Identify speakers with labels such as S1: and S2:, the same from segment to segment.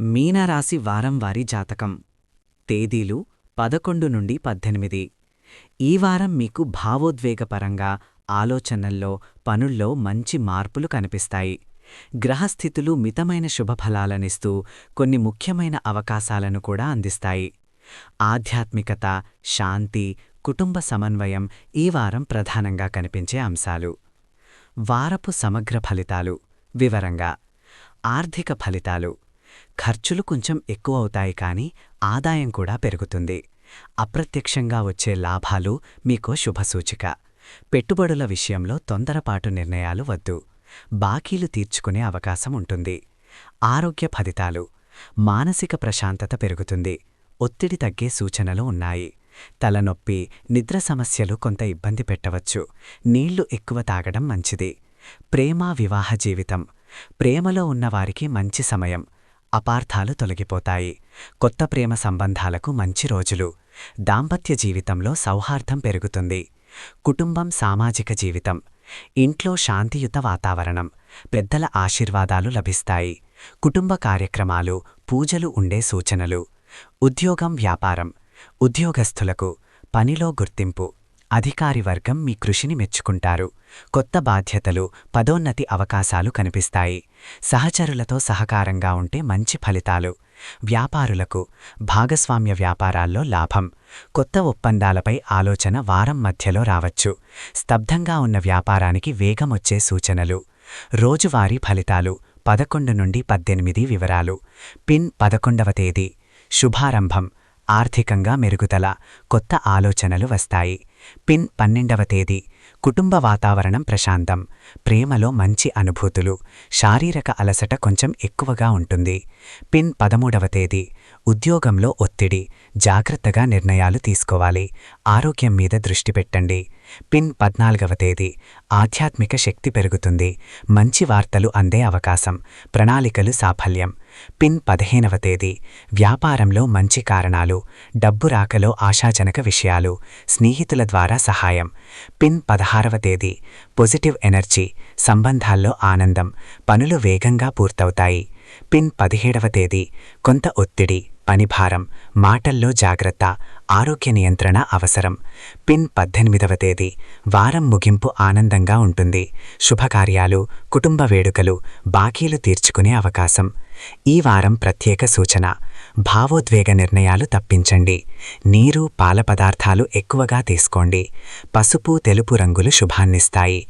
S1: మీనరాశి వారం వారీ జాతకం తేదీలు 11 నుండి 18. ఈ వారం మీకు భావోద్వేగపరంగా ఆలోచనల్లో పనుల్లో మంచి మార్పులు కనిపిస్తాయి. గ్రహస్థితులు మితమైన శుభఫలాలనిస్తూ కొన్ని ముఖ్యమైన అవకాశాలను కూడా అందిస్తాయి. ఆధ్యాత్మికత, శాంతి, కుటుంబ సమన్వయం ఈ వారం ప్రధానంగా కనిపించే అంశాలు. వారపు సమగ్ర ఫలితాలు వివరంగా. ఆర్థిక ఫలితాలు. ఖర్చులు కొంచెం ఎక్కువవుతాయి కానీ ఆదాయం కూడా పెరుగుతుంది. అప్రత్యక్షంగా వచ్చే లాభాలు మీకో శుభసూచిక. పెట్టుబడుల విషయంలో తొందరపాటు నిర్ణయాలు వద్దు. బాకీలు తీర్చుకునే అవకాశం ఉంటుంది. ఆరోగ్య ఫలితాలు. మానసిక ప్రశాంతత పెరుగుతుంది. ఒత్తిడి తగ్గే సూచనలు ఉన్నాయి. తలనొప్పి, నిద్ర సమస్యలు కొంత ఇబ్బంది పెట్టవచ్చు. నీళ్లు ఎక్కువ తాగడం మంచిది. ప్రేమ, వివాహ జీవితం. ప్రేమలో ఉన్నవారికి మంచి సమయం. అపార్థాలు తొలగిపోతాయి. కొత్త ప్రేమ సంబంధాలకు మంచి రోజులు. దాంపత్య జీవితంలో సౌహార్దం పెరుగుతుంది. కుటుంబం, సామాజిక జీవితం. ఇంట్లో శాంతియుత వాతావరణం. పెద్దల ఆశీర్వాదాలు లభిస్తాయి. కుటుంబ కార్యక్రమాలు, పూజలు ఉండే సూచనలు. ఉద్యోగం, వ్యాపారం. ఉద్యోగస్థులకు పనిలో గుర్తింపు. అధికారి వర్గం మీ కృషిని మెచ్చుకుంటారు. కొత్త బాధ్యతలు, పదోన్నతి అవకాశాలు కనిపిస్తాయి. సహచరులతో సహకారంగా ఉంటే మంచి ఫలితాలు. వ్యాపారులకు భాగస్వామ్య వ్యాపారాల్లో లాభం. కొత్త ఒప్పందాలపై ఆలోచన వారం మధ్యలో రావచ్చు. స్తబ్దంగా ఉన్న వ్యాపారానికి వేగమొచ్చే సూచనలు. రోజువారీ ఫలితాలు 11 నుండి 18 వివరాలు. పిన్ 11వ తేదీ. శుభారంభం. ఆర్థికంగా మెరుగుదల. కొత్త ఆలోచనలు వస్తాయి. పిన్ 12వ తేదీ. కుటుంబ వాతావరణం ప్రశాంతం. ప్రేమలో మంచి అనుభూతులు. శారీరక అలసట కొంచెం ఎక్కువగా ఉంటుంది. పిన్ 13వ తేదీ. ఉద్యోగంలో ఒత్తిడి. జాగ్రత్తగా నిర్ణయాలు తీసుకోవాలి. ఆరోగ్యం మీద దృష్టి పెట్టండి. పిన్ 14వ తేదీ. ఆధ్యాత్మిక శక్తి పెరుగుతుంది. మంచి వార్తలు అందే అవకాశం. ప్రణాళికలు సాఫల్యం. పిన్ 15వ తేదీ. వ్యాపారంలో మంచి కారణాలు. డబ్బు రాకలో ఆశాజనక విషయాలు. స్నేహితుల ద్వారా సహాయం. పిన్ 16వ తేదీ. Positive energy. సంబంధాల్లో ఆనందం. పనులు వేగంగా పూర్తవుతాయి. పిన్ 17వ తేదీ. కొంత ఒత్తిడి, పనిభారం. మాటల్లో జాగ్రత్త. ఆరోగ్య నియంత్రణ అవసరం. పిన్ 18వ తేదీ. వారం ముగింపు ఆనందంగా ఉంటుంది. శుభకార్యాలు, కుటుంబ వేడుకలు, బాకీలు తీర్చుకునే అవకాశం. ఈ వారం ప్రత్యేక సూచన. భావోద్వేగ నిర్ణయాలు తప్పించండి. నీరు, పాల పదార్థాలు ఎక్కువగా తీసుకోండి. పసుపు, తెలుపు రంగులు శుభాన్నిస్తాయి.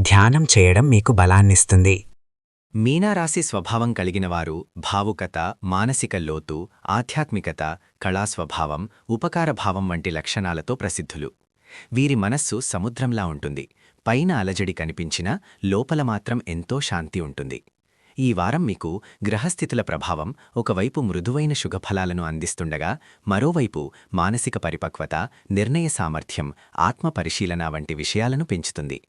S1: ధ్యానం చేయడం మీకు బలాన్నిస్తుంది.
S2: మీనారాశి స్వభావం కలిగినవారు భావుకత, మానసిక లోతు, ఆధ్యాత్మికత, కళాస్వభావం, ఉపకారభావం వంటి లక్షణాలతో ప్రసిద్ధులు. వీరి మనస్సు సముద్రంలా ఉంటుంది. పైన అలజడి కనిపించినా లోపల మాత్రం ఎంతో శాంతి ఉంటుంది. ఈ వారం మీకు గ్రహస్థితుల ప్రభావం ఒకవైపు మృదువైన శుభఫలాలను అందిస్తుండగా మరోవైపు మానసిక పరిపక్వత, నిర్ణయ సామర్థ్యం, ఆత్మ పరిశీలన వంటి విషయాలను పెంచుతుంది.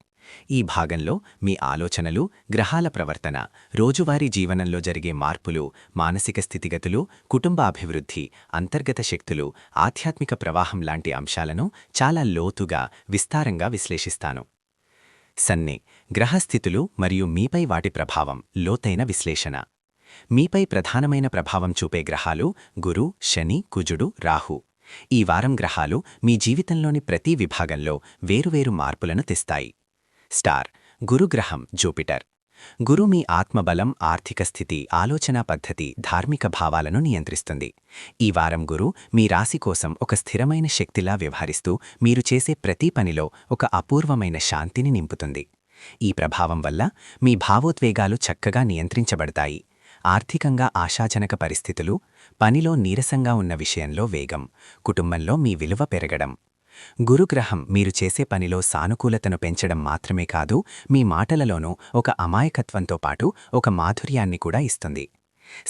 S2: ఈ భాగంలో మీ ఆలోచనలు, గ్రహాల ప్రవర్తన, రోజువారీ జీవనంలో జరిగే మార్పులు, మానసిక స్థితిగతులు, కుటుంబ అభివృద్ధి, అంతర్గత శక్తులు, ఆధ్యాత్మిక ప్రవాహం లాంటి అంశాలను చాలా లోతుగా, విస్తారంగా విశ్లేషిస్తాను. సన్నే గ్రహస్థితులు మరియు మీపై వాటి ప్రభావం. లోతైన విశ్లేషణ. మీపై ప్రధానమైన ప్రభావం చూపే గ్రహాలు గురు, శని, కుజుడు, రాహు. ఈ వారం గ్రహాలు మీ జీవితంలోని ప్రతి విభాగంలో వేరువేరు మార్పులను తెస్తాయి. స్టార్ గురుగ్రహం జూపిటర్. గురు మీ ఆత్మబలం, ఆర్థిక స్థితి, ఆలోచనా పద్ధతి, ధార్మిక భావాలను నియంత్రిస్తుంది. ఈ వారం గురు మీ రాశి కోసం ఒక స్థిరమైన శక్తిలా వ్యవహరిస్తూ మీరు చేసే ప్రతి పనిలో ఒక అపూర్వమైన శాంతిని నింపుతుంది. ఈ ప్రభావం వల్ల మీ భావోద్వేగాలు చక్కగా నియంత్రించబడతాయి. ఆర్థికంగా ఆశాజనక పరిస్థితులు, పనిలో నీరసంగా ఉన్న విషయంలో వేగం, కుటుంబంలో మీ విలువ పెరగడం. గురుగ్రహం మీరు చేసే పనిలో సానుకూలతను పెంచడం మాత్రమే కాదు, మీ మాటలలోనూ ఒక అమాయకత్వంతో పాటు ఒక మాధుర్యాన్ని కూడా ఇస్తుంది.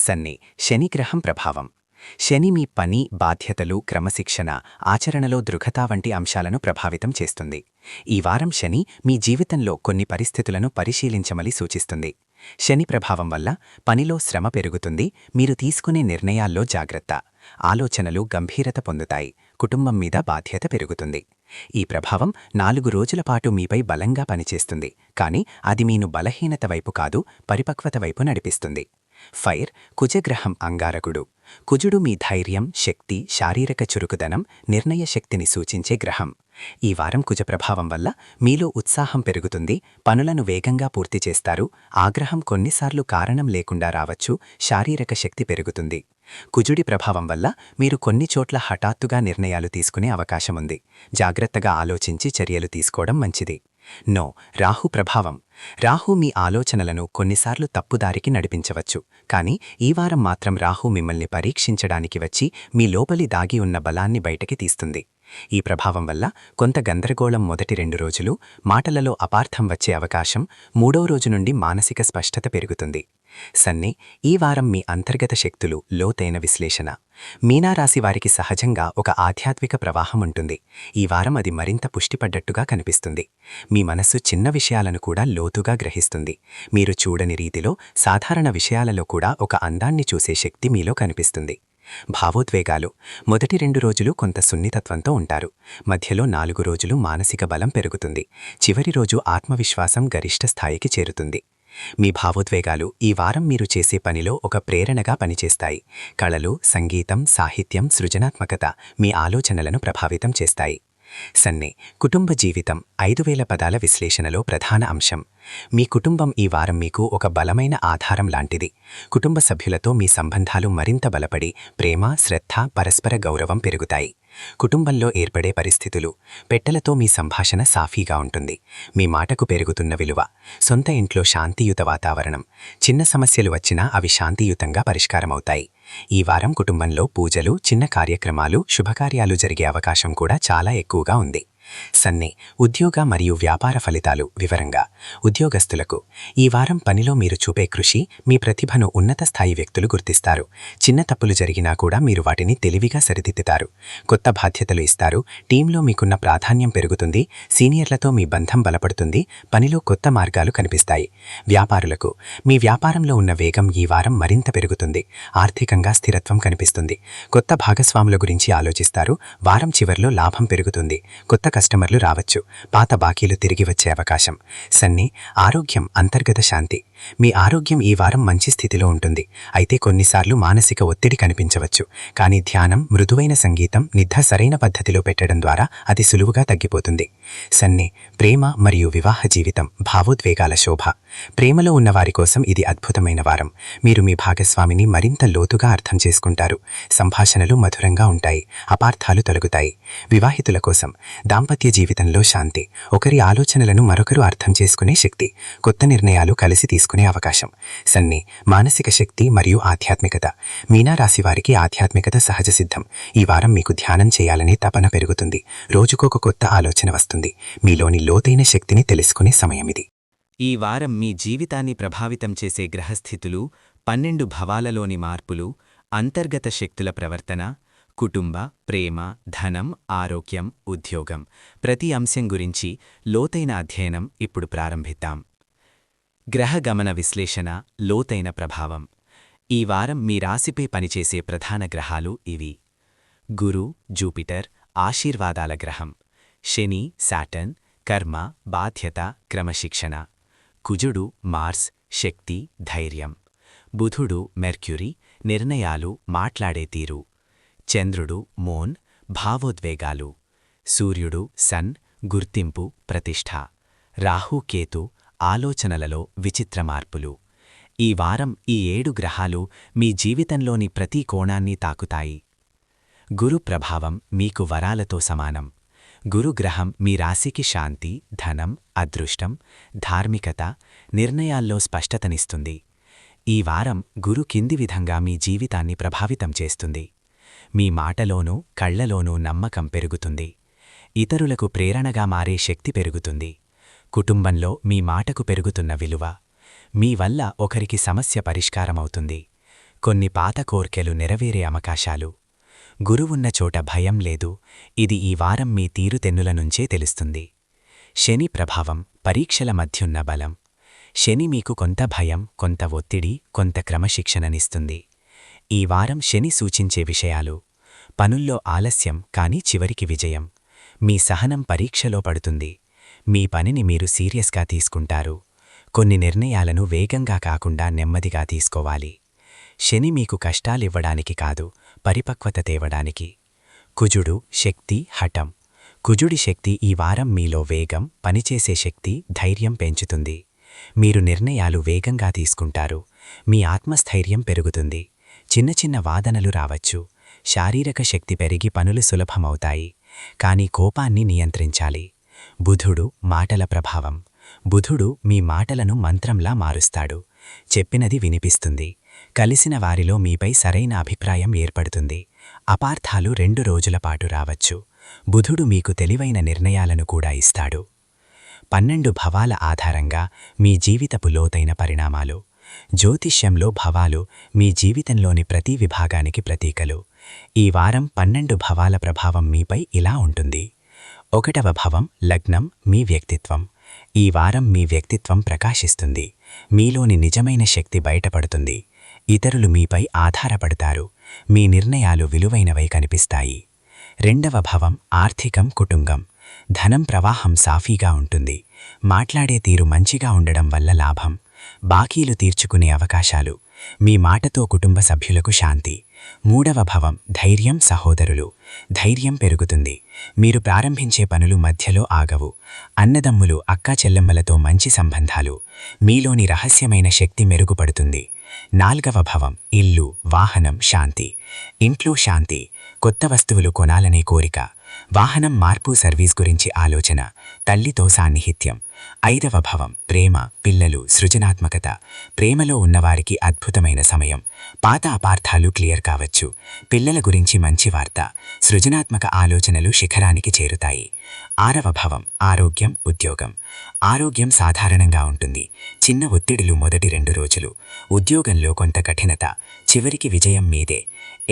S2: సన్ని శనిగ్రహం ప్రభావం. శని మీ పని, బాధ్యతలు, క్రమశిక్షణ, ఆచరణలో దృఢత వంటి అంశాలను ప్రభావితం చేస్తుంది. ఈ వారం శని మీ జీవితంలో కొన్ని పరిస్థితులను పరిశీలించమని సూచిస్తుంది. శని ప్రభావం వల్ల పనిలో శ్రమ పెరుగుతుంది. మీరు తీసుకునే నిర్ణయాల్లో జాగ్రత్త. ఆలోచనలు గంభీరత పొందుతాయి. కుటుంబం మీద బాధ్యత పెరుగుతుంది. ఈ ప్రభావం 4 రోజుల పాటు మీపై బలంగా పనిచేస్తుంది. కానీ అది మీను బలహీనత వైపు కాదు, పరిపక్వత వైపు నడిపిస్తుంది. ఫైర్ కుజగ్రహం అంగారకుడు. కుజుడు మీ ధైర్యం, శక్తి, శారీరక చురుకుదనం, నిర్ణయ శక్తిని సూచించే గ్రహం. ఈ వారం కుజ ప్రభావం వల్ల మీలో ఉత్సాహం పెరుగుతుంది, పనులను వేగంగా పూర్తి చేస్తారు. ఆగ్రహం కొన్నిసార్లు కారణం లేకుండా రావచ్చు, శారీరక శక్తి పెరుగుతుంది. కుజుడి ప్రభావం వల్ల మీరు కొన్ని చోట్ల హఠాత్తుగా నిర్ణయాలు తీసుకునే అవకాశముంది. జాగ్రత్తగా ఆలోచించి చర్యలు తీసుకోవడం మంచిది. నో రాహు ప్రభావం. రాహు మీ ఆలోచనలను కొన్నిసార్లు తప్పుదారికి నడిపించవచ్చు, కానీ ఈ వారం మాత్రం రాహు మిమ్మల్ని పరీక్షించడానికి వచ్చి మీ లోపలి దాగి ఉన్న బలాన్ని బయటకి తీస్తుంది. ఈ ప్రభావం వల్ల కొంత గందరగోళం మొదటి 2 రోజులు, మాటలలో అపార్థం వచ్చే అవకాశం, 3వ రోజు నుండి మానసిక స్పష్టత పెరుగుతుంది. సన్ని ఈ వారం మీ అంతర్గత శక్తులు లోతైన విశ్లేషణ. మీనారాశి వారికి సహజంగా ఒక ఆధ్యాత్మిక ప్రవాహం ఉంటుంది. ఈ వారం అది మరింత పుష్టిపడ్డట్టుగా కనిపిస్తుంది. మీ మనస్సు చిన్న విషయాలను కూడా లోతుగా గ్రహిస్తుంది. మీరు చూడని రీతిలో సాధారణ విషయాలలో కూడా ఒక అందాన్ని చూసే శక్తి మీలో కనిపిస్తుంది. భావోద్వేగాలు. మొదటి 2 రోజులు కొంత సున్నితత్వంతో ఉంటారు. మధ్యలో 4 రోజులు మానసిక బలం పెరుగుతుంది. చివరి రోజు ఆత్మవిశ్వాసం గరిష్ట స్థాయికి చేరుతుంది. మీ భావోద్వేగాలు ఈ వారం మీరు చేసే పనిలో ఒక ప్రేరణగా పనిచేస్తాయి. కళలు, సంగీతం, సాహిత్యం, సృజనాత్మకత మీ ఆలోచనలను ప్రభావితం చేస్తాయి. సన్ని కుటుంబ జీవితం 5000 పదాల విశ్లేషణలో ప్రధాన అంశం. మీ కుటుంబం ఈ వారం మీకు ఒక బలమైన ఆధారం లాంటిది. కుటుంబ సభ్యులతో మీ సంబంధాలు మరింత బలపడి ప్రేమ, శ్రద్ధ, పరస్పర గౌరవం పెరుగుతాయి. కుటుంబంలో ఏర్పడే పరిస్థితులు. పెట్టెలతో మీ సంభాషణ సాఫీగా ఉంటుంది. మీ మాటకు పెరుగుతున్న విలువ. సొంత ఇంట్లో శాంతియుత వాతావరణం. చిన్న సమస్యలు వచ్చినా అవి శాంతియుతంగా పరిష్కారమవుతాయి. ఈ వారం కుటుంబంలో పూజలు, చిన్న కార్యక్రమాలు, శుభకార్యాలు జరిగే అవకాశం కూడా చాలా ఎక్కువగా ఉంది. సన్ని ఉద్యోగ మరియు వ్యాపార ఫలితాలు. వివరంగా ఉద్యోగస్తులకు ఈ వారం పనిలో మీరు చూపే కృషి, మీ ప్రతిభను ఉన్నత స్థాయి వ్యక్తులు గుర్తిస్తారు. చిన్న తప్పులు జరిగినా కూడా మీరు వాటిని తెలివిగా సరిదిద్దుతారు. కొత్త బాధ్యతలు ఇస్తారు. టీంలో మీకున్న ప్రాధాన్యం పెరుగుతుంది. సీనియర్లతో మీ బంధం బలపడుతుంది. పనిలో కొత్త మార్గాలు కనిపిస్తాయి. వ్యాపారులకు మీ వ్యాపారంలో ఉన్న వేగం ఈ వారం మరింత పెరుగుతుంది. ఆర్థికంగా స్థిరత్వం కనిపిస్తుంది. కొత్త భాగస్వాముల గురించి ఆలోచిస్తారు. వారం చివర్లో లాభం పెరుగుతుంది. కొత్త కస్టమర్లు రావచ్చు. పాత బాకీలు తిరిగి వచ్చే అవకాశం. సన్ని ఆరోగ్యం, అంతర్గత శాంతి. మీ ఆరోగ్యం ఈ వారం మంచి స్థితిలో ఉంటుంది. అయితే కొన్నిసార్లు మానసిక ఒత్తిడి కనిపించవచ్చు. కానీ ధ్యానం, మృదువైన సంగీతం, నిద్ర సరైన పద్ధతిలో పెట్టడం ద్వారా అది సులువుగా తగ్గిపోతుంది. సన్ని ప్రేమ మరియు వివాహ జీవితం. భావోద్వేగాల శోభ. ప్రేమలో ఉన్నవారి కోసం ఇది అద్భుతమైన వారం. మీరు మీ భాగస్వామిని మరింత లోతుగా అర్థం చేసుకుంటారు. సంభాషణలు మధురంగా ఉంటాయి. అపార్థాలు తొలగుతాయి. వివాహితుల కోసం దాంపత్య జీవితంలో శాంతి. ఒకరి ఆలోచనలను మరొకరు అర్థం చేసుకునే శక్తి. కొత్త నిర్ణయాలు కలిసి తీసుకునే అవకాశం. సన్ని మానసిక శక్తి మరియు ఆధ్యాత్మికత. మీనారాశి వారికి ఆధ్యాత్మికత సహజ సిద్ధం. ఈ వారం మీకు ధ్యానం చేయాలనే తపన పెరుగుతుంది. రోజుకొక కొత్త ఆలోచన వస్తుంది. మీలోని లోతైన శక్తిని తెలుసుకునే సమయమిది.
S1: ఈ వారం మీ జీవితాన్ని ప్రభావితం చేసే గ్రహస్థితులు, 12 భవాలలోని మార్పులు, అంతర్గత శక్తుల ప్రవర్తన, కుటుంబ, ప్రేమ, ధనం, ఆరోగ్యం, ఉద్యోగం ప్రతి అంశం గురించి లోతైన అధ్యయనం ఇప్పుడు ప్రారంభిద్దాం. గ్రహగమన విశ్లేషణ. లోతైన ప్రభావం. ఈ వారం మీ రాశిపై పనిచేసే ప్రధాన గ్రహాలు ఇవి. గురు, జూపిటర్ ఆశీర్వాదాల గ్రహం. శని, శాటర్న్ కర్మ, బాధ్యత, క్రమశిక్షణ. కుజుడు, మార్స్ శక్తి, ధైర్యం. బుధుడు, మెర్క్యూరీ నిర్ణయాలు, మాట్లాడే తీరు. చంద్రుడు, మోన్ భావోద్వేగాలు. సూర్యుడు, సన్ గుర్తింపు, ప్రతిష్ఠ. రాహు, కేతు ఆలోచనలలో విచిత్ర మార్పులు. ఈ వారం ఈ 7 గ్రహాలు మీ జీవితంలోని ప్రతి కోణాన్ని తాకుతాయి. గురు ప్రభావం మీకు వరాలతో సమానం. గురుగ్రహం మీ రాశికి శాంతి, ధనం, అదృష్టం, ధార్మికత, నిర్ణయాల్లో స్పష్టతనిస్తుంది. ఈ వారం గురు కింది విధంగా మీ జీవితాన్ని ప్రభావితం చేస్తుంది. మీ మాటలోనూ, కళ్లలోనూ నమ్మకం పెరుగుతుంది. ఇతరులకు ప్రేరణగా మారే శక్తి పెరుగుతుంది. కుటుంబంలో మీ మాటకు పెరుగుతున్న విలువ. మీ వల్ల ఒకరికి సమస్య పరిష్కారమవుతుంది. కొన్ని పాత కోర్కెలు నెరవేరే అవకాశాలు. గురువున్న చోట భయం లేదు. ఇది ఈ వారం మీ తీరుతెన్నుల నుంచే తెలుస్తుంది. శని ప్రభావం. పరీక్షల మధ్యున్న బలం. శని మీకు కొంత భయం, కొంత ఒత్తిడి, కొంత క్రమశిక్షణనిస్తుంది. ఈ వారం శని సూచించే విషయాలు. పనుల్లో ఆలస్యం, కానీ చివరికి విజయం. మీ సహనం పరీక్షలో పడుతుంది. మీ పనిని మీరు సీరియస్గా తీసుకుంటారు. కొన్ని నిర్ణయాలను వేగంగా కాకుండా నెమ్మదిగా తీసుకోవాలి.
S3: శని మీకు కష్టాలివ్వడానికి కాదు, పరిపక్వత తేవడానికి. కుజుడు శక్తి, హఠం. కుజుడి శక్తి ఈ వారం మీలో వేగం, పనిచేసే శక్తి, ధైర్యం పెంచుతుంది. మీరు నిర్ణయాలు వేగంగా తీసుకుంటారు. మీ ఆత్మస్థైర్యం పెరుగుతుంది. చిన్న చిన్న వాదనలు రావచ్చు. శారీరక శక్తి పెరిగి పనులు సులభమవుతాయి. కానీ కోపాన్ని నియంత్రించాలి. బుధుడు మాటల ప్రభావం. బుధుడు మీ మాటలను మంత్రంలా మారుస్తాడు. చెప్పినది వినిపిస్తుంది. కలిసిన వారిలో మీపై సరైన అభిప్రాయం ఏర్పడుతుంది. అపార్థాలు 2 రోజుల పాటు రావచ్చు. బుధుడు మీకు తెలివైన నిర్ణయాలను కూడా ఇస్తాడు. 12 భవాల ఆధారంగా మీ జీవితపు లోతైన పరిణామాలు. జ్యోతిష్యంలో భవాలు మీ జీవితంలోని ప్రతి విభాగానికి ప్రతీకలు. ఈ వారం 12 భవాల ప్రభావం మీపై ఇలా ఉంటుంది. 1వ భవం లగ్నం, మీ వ్యక్తిత్వం. ఈ వారం మీ వ్యక్తిత్వం ప్రకాశిస్తుంది. మీలోని నిజమైన శక్తి బయటపడుతుంది. ఇతరులు మీపై ఆధారపడతారు. మీ నిర్ణయాలు విలువైనవై కనిపిస్తాయి. 2వ భవం ఆర్థికం, కుటుంబం. ధనం ప్రవాహం సాఫీగా ఉంటుంది. మాట్లాడే తీరు మంచిగా ఉండడం వల్ల లాభం. బాకీలు తీర్చుకునే అవకాశాలు. మీ మాటతో కుటుంబ సభ్యులకు శాంతి. 3వ భవం ధైర్యం, సహోదరులు. ధైర్యం పెరుగుతుంది. మీరు ప్రారంభించే పనులు మధ్యలో ఆగవు. అన్నదమ్ములు, అక్కా చెల్లెమ్మలతో మంచి సంబంధాలు. మీలోని రహస్యమైన శక్తి మెరుగుపడుతుంది. 4వ భవం ఇల్లు, వాహనం, శాంతి. ఇంట్లో శాంతి. కొత్త వస్తువులు కొనాలనే కోరిక. వాహనం మార్పు, సర్వీస్ గురించి ఆలోచన. తల్లితో సాన్నిహిత్యం. 5వ భవం ప్రేమ, పిల్లలు, సృజనాత్మకత. ప్రేమలో ఉన్నవారికి అద్భుతమైన సమయం. పాత అపార్థాలు క్లియర్ కావచ్చు. పిల్లల గురించి మంచి వార్త. సృజనాత్మక ఆలోచనలు శిఖరానికి చేరుతాయి. 6వ భవం ఆరోగ్యం, ఉద్యోగం. ఆరోగ్యం సాధారణంగా ఉంటుంది. చిన్న ఒత్తిడిలు మొదటి 2 రోజులు. ఉద్యోగంలో కొంత కఠినత. చివరికి విజయం మీదే.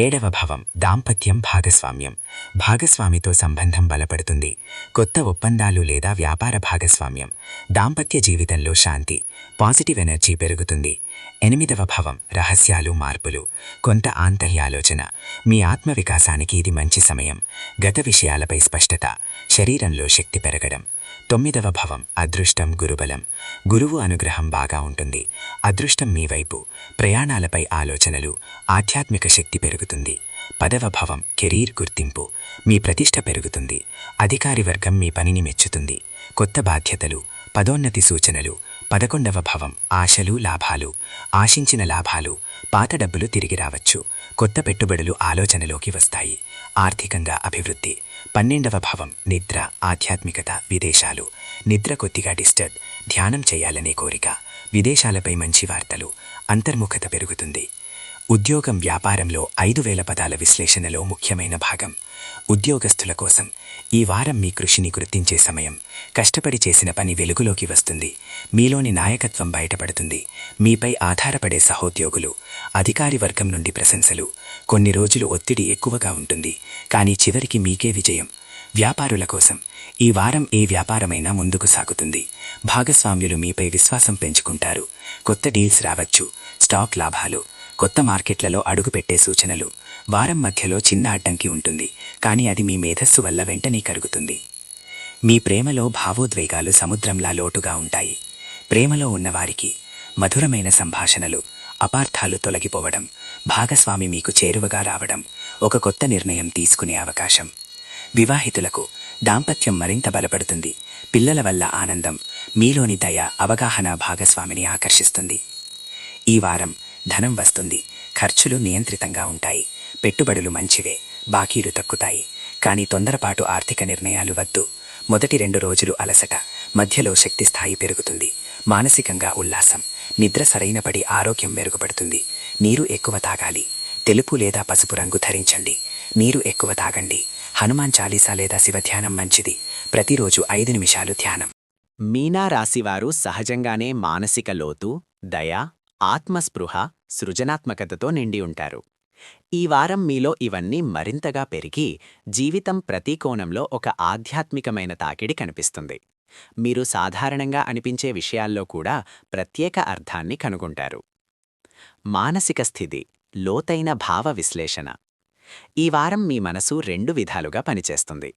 S3: 7వ భవం దాంపత్యం, భాగస్వామ్యం. భాగస్వామితో సంబంధం బలపడుతుంది. కొత్త ఒప్పందాలు లేదా వ్యాపార భాగస్వామ్యం. దాంపత్య జీవితంలో శాంతి. పాజిటివ్ ఎనర్జీ పెరుగుతుంది. 8వ భవం రహస్యాలు, మార్పులు. కొంత ఆంతర్యాలోచన. మీ ఆత్మవికాసానికి ఇది మంచి సమయం. గత విషయాలపై స్పష్టత. శరీరంలో శక్తి పెరగడం. 9వ భవం అదృష్టం, గురుబలం. గురువు అనుగ్రహం బాగా ఉంటుంది. అదృష్టం మీ వైపు. ప్రయాణాలపై ఆలోచనలు. ఆధ్యాత్మిక శక్తి పెరుగుతుంది. 10వ భవం కెరీర్, గుర్తింపు. మీ ప్రతిష్ట పెరుగుతుంది. అధికారి వర్గం మీ పనిని మెచ్చుతుంది. కొత్త బాధ్యతలు. పదోన్నతి సూచనలు. 11వ భవం ఆశలు, లాభాలు. ఆశించిన లాభాలు. పాత డబ్బులు తిరిగి రావచ్చు. కొత్త పెట్టుబడులు ఆలోచనలోకి వస్తాయి. ఆర్థికంగా అభివృద్ధి. 12వ భవం నిద్ర, ఆధ్యాత్మికత, విదేశాలు. నిద్ర కొద్దిగా డిస్టర్బ్. ధ్యానం చేయాలనే కోరిక. విదేశాలపై మంచి వార్తలు. అంతర్ముఖత పెరుగుతుంది. ఉద్యోగం, వ్యాపారంలో 5000 పదాల విశ్లేషణలో ముఖ్యమైన భాగం. ఉద్యోగస్తుల కోసం ఈ వారం మీ కృషిని గుర్తించే సమయం. కష్టపడి చేసిన పని వెలుగులోకి వస్తుంది. మీలోని నాయకత్వం బయటపడుతుంది. మీపై ఆధారపడే సహోద్యోగులు. అధికారి వర్గం నుండి ప్రశంసలు. కొన్ని రోజులు ఒత్తిడి ఎక్కువగా ఉంటుంది. కానీ చివరికి మీకే విజయం. వ్యాపారుల కోసం ఈ వారం ఏ వ్యాపారమైనా ముందుకు సాగుతుంది. భాగస్వామ్యులు మీపై విశ్వాసం పెంచుకుంటారు. కొత్త డీల్స్ రావచ్చు. స్టాక్ లాభాలు. కొత్త మార్కెట్లలో అడుగుపెట్టే సూచనలు. వారం మధ్యలో చిన్న అడ్డంకి ఉంటుంది. కానీ అది మీ మేధస్సు వల్ల వెంటనే కరుగుతుంది. మీ ప్రేమలో భావోద్వేగాలు సముద్రంలా లోటుగా ఉంటాయి. ప్రేమలో ఉన్నవారికి మధురమైన సంభాషణలు. అపార్థాలు తొలగిపోవడం. భాగస్వామి మీకు చేరువగా రావడం. ఒక కొత్త నిర్ణయం తీసుకునే అవకాశం. వివాహితులకు దాంపత్యం మరింత బలపడుతుంది. పిల్లల వల్ల ఆనందం. మీలోని దయ, అవగాహన భాగస్వామిని ఆకర్షిస్తుంది. ఈ వారం ధనం వస్తుంది. ఖర్చులు నియంత్రితంగా ఉంటాయి. పెట్టుబడులు మంచివే. బాకీలు తక్కుతాయి. కానీ తొందరపాటు ఆర్థిక నిర్ణయాలు వద్దు. మొదటి 2 రోజులు అలసట. మధ్యలో శక్తి స్థాయి పెరుగుతుంది. మానసికంగా ఉల్లాసం. నిద్ర సరైనపడి ఆరోగ్యం మెరుగుపడుతుంది. నీరు ఎక్కువ తాగాలి. తెలుపు లేదా పసుపు రంగు ధరించండి. నీరు ఎక్కువ తాగండి. హనుమాన్ చాలీసా లేదా శివధ్యానం మంచిది. ప్రతిరోజు 5 నిమిషాలు ధ్యానం.
S2: మీనా రాశివారు సహజంగానే మానసిక లోతు, దయ, ఆత్మస్పృహ, సృజనాత్మకతతో నిండి ఉంటారు. ఈ వారం మీలో ఇవన్నీ మరింతగా పెరిగి జీవితం ప్రతి కోణంలో ఒక ఆధ్యాత్మికమైన తాకిడి కనిపిస్తుంది. మీరు సాధారణంగా అనిపించే విషయాల్లో కూడా ప్రత్యేక అర్థాన్ని కనుగొంటారు. మానసిక స్థితి, లోతైన భావ విశ్లేషణ. ఈ వారం మీ మనసు 2 విధాలుగా పనిచేస్తుంది.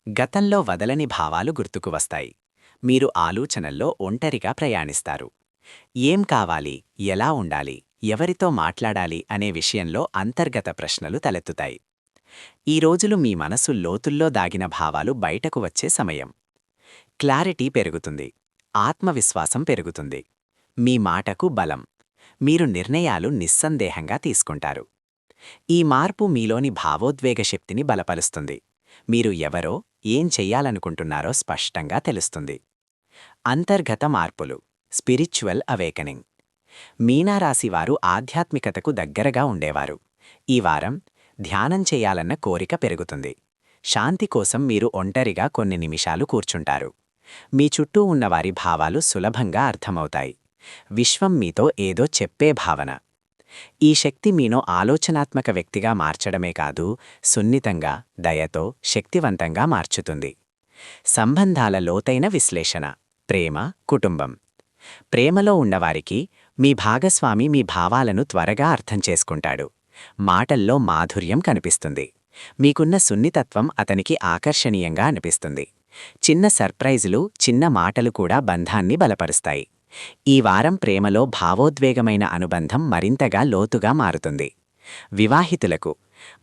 S2: గతంలో వదలని భావాలు గుర్తుకు వస్తాయి. మీరు ఆలోచనల్లో ఒంటరిగా ప్రయాణిస్తారు. ఏం కావాలి, ఎలా ఉండాలి,
S3: ఎవరితో మాట్లాడాలి అనే విషయంలో అంతర్గత ప్రశ్నలు తలెత్తుతాయి. ఈ రోజులు మీ మనసు లోతుల్లో దాగిన భావాలు బయటకు వచ్చే సమయం. క్లారిటీ పెరుగుతుంది, ఆత్మవిశ్వాసం పెరుగుతుంది, మీ మాటకు బలం, మీరు నిర్ణయాలు నిస్సందేహంగా తీసుకుంటారు. ఈ మార్పు మీలోని భావోద్వేగ శక్తిని బలపరుస్తుంది. మీరు ఎవరో, ఏం చెయ్యాలనుకుంటున్నారో స్పష్టంగా తెలుస్తుంది. అంతర్గత మార్పులు, స్పిరిచువల్ అవేకనింగ్. మీనారాశివారు ఆధ్యాత్మికతకు దగ్గరగా ఉండేవారు. ఈ వారం ధ్యానం చేయాలన్న కోరిక పెరుగుతుంది. శాంతి కోసం మీరు ఒంటరిగా కొన్ని నిమిషాలు కూర్చుంటారు. మీ చుట్టూ ఉన్నవారి భావాలు సులభంగా అర్థమవుతాయి. విశ్వం మీతో ఏదో చెప్పే భావన. ఈ శక్తి మీనో ఆలోచనాత్మక వ్యక్తిగా మార్చడమే కాదు, సున్నితంగా, దయతో, శక్తివంతంగా మార్చుతుంది. సంబంధాల లోతైన విశ్లేషణ. ప్రేమ, కుటుంబం. ప్రేమలో ఉన్నవారికి మీ భాగస్వామి మీ భావాలను త్వరగా అర్థం చేసుకుంటాడు. మాటల్లో మాధుర్యం కనిపిస్తుంది. మీకున్న సున్నితత్వం అతనికి ఆకర్షణీయంగా అనిపిస్తుంది. చిన్న సర్ప్రైజులు, చిన్న మాటలు కూడా బంధాన్ని బలపరుస్తాయి. ఈ వారం ప్రేమలో భావోద్వేగమైన అనుబంధం మరింతగా లోతుగా మారుతుంది. వివాహితులకు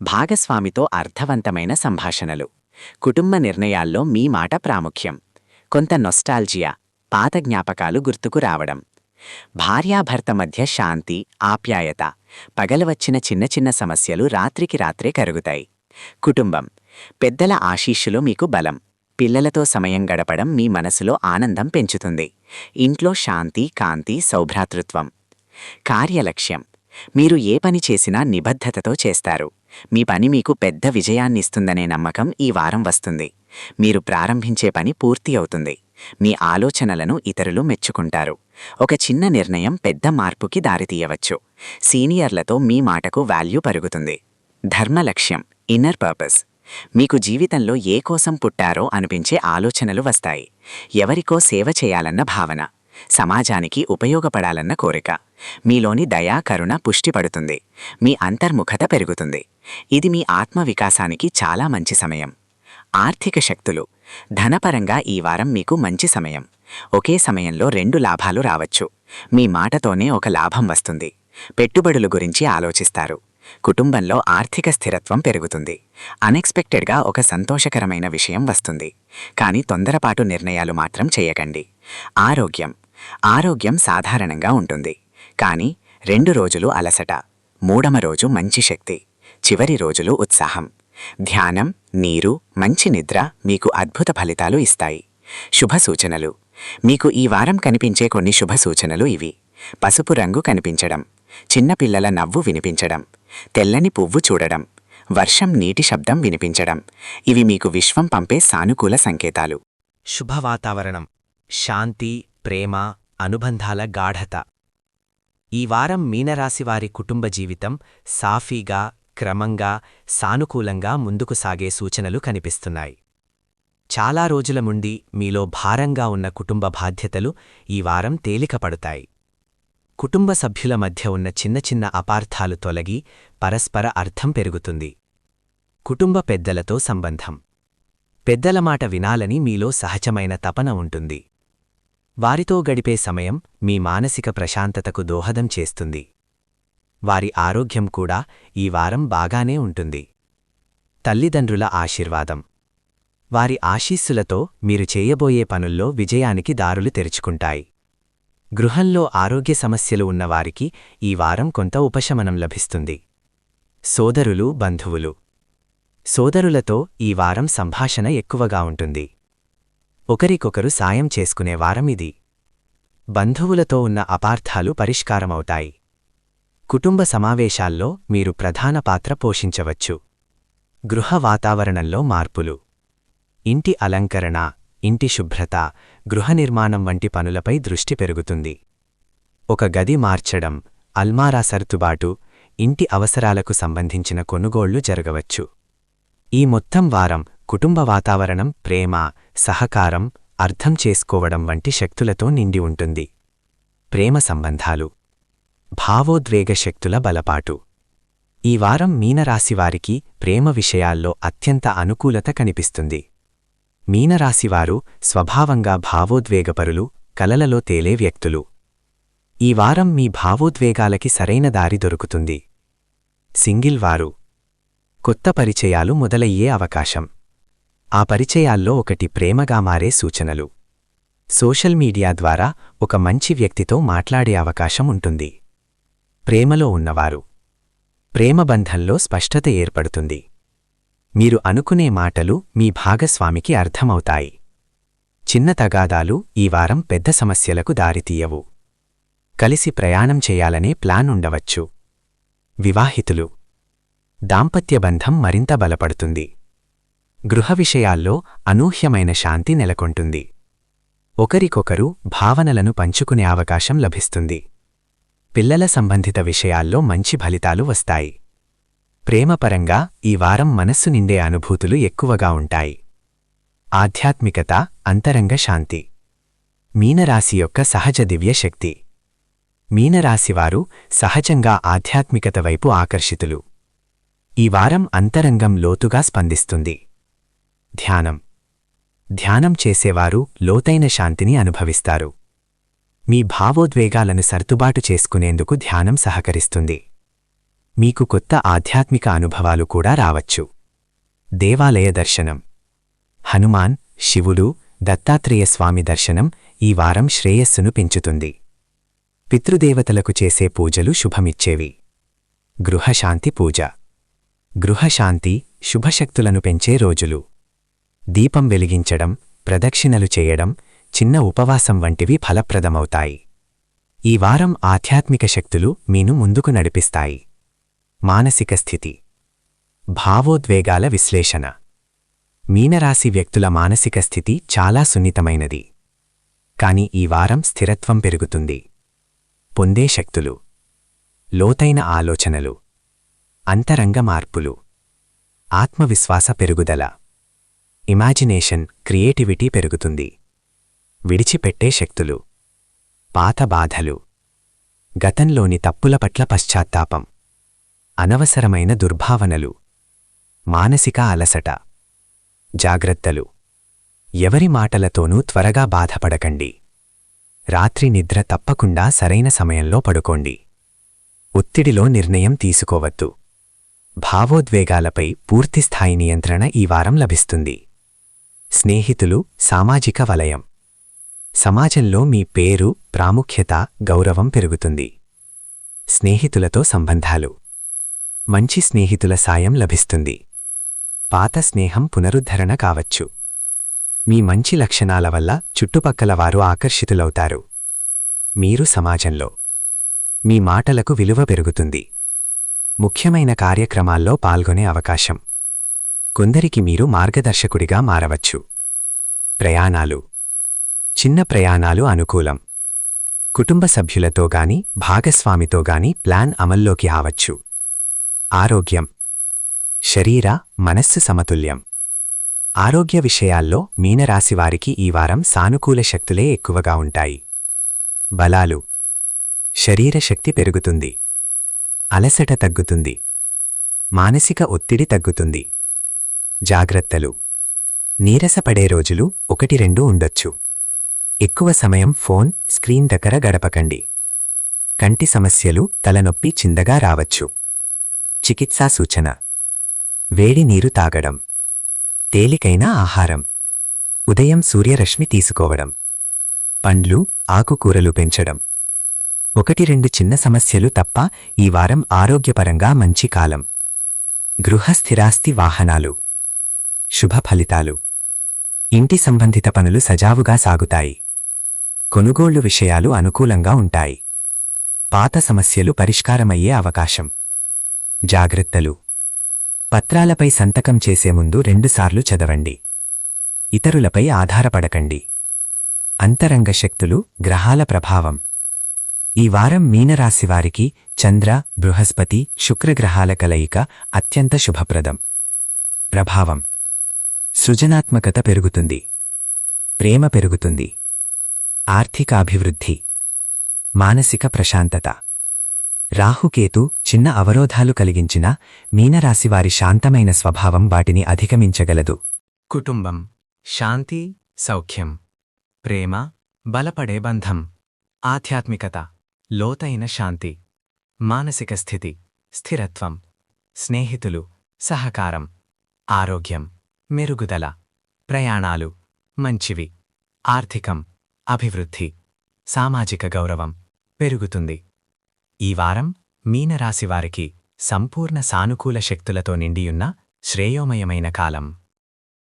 S3: భాగస్వామితో అర్థవంతమైన సంభాషణలు. కుటుంబ నిర్ణయాల్లో మీ మాట ప్రాముఖ్యం. కొంత నొస్టాల్జియా, పాత జ్ఞాపకాలు గుర్తుకు రావడం. భార్యాభర్త మధ్య శాంతి, ఆప్యాయత. పగలవచ్చిన చిన్న చిన్న సమస్యలు రాత్రికి రాత్రే కరుగుతాయి. కుటుంబం. పెద్దల ఆశీస్సులు మీకు బలం. పిల్లలతో సమయం గడపడం మీ మనసులో ఆనందం పెంచుతుంది. ఇంట్లో శాంతి, కాంతి, సౌభ్రాతృత్వం. కార్యలక్ష్యం. మీరు ఏ పని చేసినా నిబద్ధతతో చేస్తారు. మీ పని మీకు పెద్ద విజయాన్నిస్తుందనే నమ్మకం ఈ వారం వస్తుంది. మీరు ప్రారంభించే పని పూర్తి అవుతుంది. మీ ఆలోచనలను ఇతరులు మెచ్చుకుంటారు. ఒక చిన్న నిర్ణయం పెద్ద మార్పుకి దారితీయవచ్చు. సీనియర్లతో మీ మాటకు వాల్యూ పెరుగుతుంది. ధర్మలక్ష్యం, ఇన్నర్ పర్పస్. మీకు జీవితంలో ఏ కోసం పుట్టారో అనిపించే ఆలోచనలు వస్తాయి. ఎవరికో సేవ చేయాలన్న భావన, సమాజానికి ఉపయోగపడాలన్న కోరిక. మీలోని దయా, కరుణ పుష్టిపడుతుంది. మీ అంతర్ముఖత పెరుగుతుంది. ఇది మీ ఆత్మవికాసానికి చాలా మంచి సమయం. ఆర్థిక శక్తులు. ధనపరంగా ఈ వారం మీకు మంచి సమయం. ఒకే సమయంలో 2 లాభాలు రావచ్చు. మీ మాటతోనే ఒక లాభం వస్తుంది. పెట్టుబడుల గురించి ఆలోచిస్తారు. కుటుంబంలో ఆర్థిక స్థిరత్వం పెరుగుతుంది. అన్ఎక్స్పెక్టెడ్గా ఒక సంతోషకరమైన విషయం వస్తుంది. కానీ తొందరపాటు నిర్ణయాలు మాత్రం చేయకండి. ఆరోగ్యం సాధారణంగా ఉంటుంది. కానీ 2 రోజులు అలసట, 3వ రోజు మంచి శక్తి, చివరి రోజులు ఉత్సాహం. ధ్యానం, నీరు, మంచి నిద్ర మీకు అద్భుత ఫలితాలు ఇస్తాయి. శుభ సూచనలు. మీకు ఈ వారం కనిపించే కొన్ని శుభ సూచనలు ఇవి. పసుపు రంగు కనిపించడం, చిన్నపిల్లల నవ్వు వినిపించడం, తెల్లని పువ్వు చూడడం, వర్షం నీటి శబ్దం వినిపించడం. ఇవి మీకు విశ్వం పంపే సానుకూల సంకేతాలు.
S2: శుభవాతావరణం. శాంతి, ప్రేమ, అనుబంధాల గాఢత. ఈ వారం మీనరాశివారి కుటుంబ జీవితం సాఫీగా, క్రమంగా, సానుకూలంగా ముందుకు సాగే సూచనలు కనిపిస్తున్నాయి. చాలా రోజుల నుండి మీలో భారంగా ఉన్న కుటుంబ బాధ్యతలు ఈ వారం తేలికపడతాయి. కుటుంబ సభ్యుల మధ్య ఉన్న చిన్న చిన్న అపార్థాలు తొలగి పరస్పర అర్థం పెరుగుతుంది. కుటుంబ పెద్దలతో సంబంధం. పెద్దల మాట వినాలని మీలో సహజమైన తపన ఉంటుంది. వారితో గడిపే సమయం మీ మానసిక ప్రశాంతతకు దోహదం చేస్తుంది. వారి ఆరోగ్యం కూడా ఈ వారం బాగానే ఉంటుంది. తల్లిదండ్రుల ఆశీర్వాదం. వారి ఆశీస్సులతో మీరు చేయబోయే పనుల్లో విజయానికి దారులు తెరుచుకుంటాయి. గృహంలో ఆరోగ్య సమస్యలు ఉన్నవారికి ఈ వారం కొంత ఉపశమనం లభిస్తుంది. సోదరులు, బంధువులు. సోదరులతో ఈ వారం సంభాషణ ఎక్కువగా ఉంటుంది. ఒకరికొకరు సాయం చేసుకునే వారం ఇది. బంధువులతో ఉన్న అపార్థాలు పరిష్కారమవుతాయి. కుటుంబ సమావేశాల్లో మీరు ప్రధాన పాత్ర పోషించవచ్చు. గృహ వాతావరణంలో మార్పులు. ఇంటి అలంకరణ, ఇంటి శుభ్రత, గృహ నిర్మాణం వంటి పనులపై దృష్టి పెరుగుతుంది. ఒక గది మార్చడం, అల్మారా సర్దుబాటు, ఇంటి అవసరాలకు సంబంధించిన కొనుగోళ్లు జరగవచ్చు. ఈ మొత్తం వారం కుటుంబ వాతావరణం ప్రేమ, సహకారం, అర్థం చేసుకోవడం వంటి శక్తులతో నిండి ఉంటుంది. ప్రేమ సంబంధాలు. భావోద్వేగ శక్తుల బలపాటు. ఈ వారం మీనరాశివారికి ప్రేమ విషయాల్లో అత్యంత అనుకూలత కనిపిస్తుంది. మీనరాశివారు స్వభావంగా భావోద్వేగపరులు, కలలలో తేలే వ్యక్తులు.
S3: ఈ వారం మీ భావోద్వేగాలకి సరైన దారి దొరుకుతుంది. సింగిల్ వారు కొత్త పరిచయాలు మొదలయ్యే అవకాశం. ఆ పరిచయాల్లో ఒకటి ప్రేమగా మారే సూచనలు. సోషల్ మీడియా ద్వారా ఒక మంచి వ్యక్తితో మాట్లాడే అవకాశం ఉంటుంది. ప్రేమలో ఉన్నవారు ప్రేమబంధంలో స్పష్టత ఏర్పడుతుంది. మీరు అనుకునే మాటలు మీ భాగస్వామికి అర్థమవుతాయి. చిన్న తగాదాలు ఈ వారం పెద్ద సమస్యలకు దారితీయవు. కలిసి ప్రయాణం చేయాలనే ప్లాన్ ఉండవచ్చు. వివాహితులు దాంపత్యబంధం మరింత బలపడుతుంది. గృహ విషయాల్లో అనూహ్యమైన శాంతి నెలకొంటుంది. ఒకరికొకరు భావనలను పంచుకునే అవకాశం లభిస్తుంది. పిల్లల సంబంధిత విషయాల్లో మంచి ఫలితాలు వస్తాయి. ప్రేమపరంగా ఈ వారం మనస్సు నిండే అనుభూతులు ఎక్కువగా ఉంటాయి. ఆధ్యాత్మికత, అంతరంగ శాంతి. మీనరాశి యొక్క సహజ దివ్య శక్తి. మీనరాశివారు సహజంగా ఆధ్యాత్మికత వైపు ఆకర్షితులు. ఈ వారం అంతరంగం లోతుగా స్పందిస్తుంది. ధ్యానం చేసేవారు లోతైన శాంతిని అనుభవిస్తారు. మీ భావోద్వేగాలను సర్దుబాటు చేసుకునేందుకు ధ్యానం సహకరిస్తుంది. మీకు కొత్త ఆధ్యాత్మిక అనుభవాలు కూడా రావచ్చు. దేవాలయ దర్శనం. హనుమాన్, శివుడు, దత్తాత్రేయ స్వామి దర్శనం ఈ వారం శ్రేయస్సును పెంచుతుంది. పితృదేవతలకు చేసే పూజలు శుభమిచ్చేవి. గృహశాంతి పూజ. గృహశాంతి, శుభశక్తులను పెంచే రోజులు. దీపం వెలిగించడం, ప్రదక్షిణలు చేయడం, చిన్న ఉపవాసం వంటివి ఫలప్రదమవుతాయి. ఈ వారం ఆధ్యాత్మిక శక్తులు మీను ముందుకు నడిపిస్తాయి. మానసిక స్థితి. భావోద్వేగాల విశ్లేషణ. మీనరాశి వ్యక్తుల మానసిక స్థితి చాలా సున్నితమైనది. కాని ఈ వారం స్థిరత్వం పెరుగుతుంది. పొందే శక్తులు. లోతైన ఆలోచనలు. అంతరంగ మార్పులు. ఆత్మవిశ్వాస పెరుగుదల. ఇమాజినేషన్, క్రియేటివిటీ పెరుగుతుంది. విడిచిపెట్టే శక్తులు. పాత బాధలు. గతంలోని తప్పుల పట్ల పశ్చాత్తాపం. అనవసరమైన దుర్భావనలు. మానసిక అలసట. జాగ్రత్తలు. ఎవరి మాటలతోనూ త్వరగా బాధపడకండి. రాత్రి నిద్ర తప్పకుండా సరైన సమయంలో పడుకోండి. ఒత్తిడిలో నిర్ణయం తీసుకోవద్దు. భావోద్వేగాలపై పూర్తిస్థాయి నియంత్రణ ఈ వారం లభిస్తుంది. స్నేహితులు, సామాజిక వలయం. సమాజంలో మీ పేరు, ప్రాముఖ్యత, గౌరవం పెరుగుతుంది. స్నేహితులతో సంబంధాలు. మంచి స్నేహితుల సాయం లభిస్తుంది. పాత స్నేహం పునరుద్ధరణ కావచ్చు. మీ మంచి లక్షణాల వల్ల చుట్టుపక్కల వారు ఆకర్షితులవుతారు. మీరు సమాజంలో మీ మాటలకు విలువ పెరుగుతుంది. ముఖ్యమైన కార్యక్రమాల్లో పాల్గొనే అవకాశం. కొందరికి మీరు మార్గదర్శకుడిగా మారవచ్చు. ప్రయాణాలు. చిన్న ప్రయాణాలు అనుకూలం. కుటుంబ సభ్యులతో గాని భాగస్వామితో గాని ప్లాన్ అమల్లోకి ఆవచ్చు. ఆరోగ్యం. శరీర, మనస్సు సమతుల్యం. ఆరోగ్య విషయాల్లో మీనరాశివారికి ఈ వారం సానుకూల శక్తులే ఎక్కువగా ఉంటాయి. బలాలు. శరీర శక్తి పెరుగుతుంది. అలసట తగ్గుతుంది. మానసిక ఒత్తిడి తగ్గుతుంది. జాగ్రత్తలు. నీరసపడే రోజులు 1-2 ఉండొచ్చు. ఎక్కువ సమయం ఫోన్, స్క్రీన్ దగ్గర గడపకండి. కంటి సమస్యలు, తలనొప్పి చిందగా రావచ్చు. చికిత్సా సూచన. వేడి నీరు తాగడం. తేలికైన ఆహారం. ఉదయం సూర్యరశ్మి తీసుకోవడం. పండ్లు, ఆకుకూరలు పెంచడం. 1-2 చిన్న సమస్యలు తప్ప ఈ వారం ఆరోగ్యపరంగా మంచి కాలం. గృహస్థిరాస్తి, వాహనాలు. శుభ ఫలితాలు. ఇంటి సంబంధిత పనులు సజావుగా సాగుతాయి. కొనుగోళ్లు విషయాలు అనుకూలంగా ఉంటాయి. పాత సమస్యలు పరిష్కారమయ్యే అవకాశం. జాగ్రత్తలు. పత్రాలపై సంతకం చేసే ముందు 2 సార్లు చదవండి. ఇతరులపై ఆధారపడకండి. అంతరంగ శక్తులు, గ్రహాల ప్రభావం. ఈ వారం మీనరాశివారికి చంద్ర, బృహస్పతి, శుక్రగ్రహాల కలయిక అత్యంత శుభప్రదం. ప్రభావం. సృజనాత్మకత పెరుగుతుంది. ప్రేమ పెరుగుతుంది. ఆర్థిక అభివృద్ధి. మానసిక ప్రశాంతత. రాహుకేతు చిన్న అవరోధాలు కలిగించినా మీనరాశివారి శాంతమైన స్వభావం వాటిని అధిగమించగలదు.
S4: కుటుంబం. శాంతి, సౌఖ్యం. ప్రేమ, బలపడే బంధం. ఆధ్యాత్మికత. లోతైన శాంతి, మానసిక స్థితి, స్థిరత్వం, స్నేహితులు, సహకారం, ఆరోగ్యం, మెరుగుదల, ప్రయాణాలు, మంచివి, ఆర్థికం, అభివృద్ధి, సామాజిక గౌరవం పెరుగుతుంది. ఈ వారం మీనరాశివారికి సంపూర్ణ సానుకూల శక్తులతో నిండియున్న శ్రేయోమయమైన కాలం.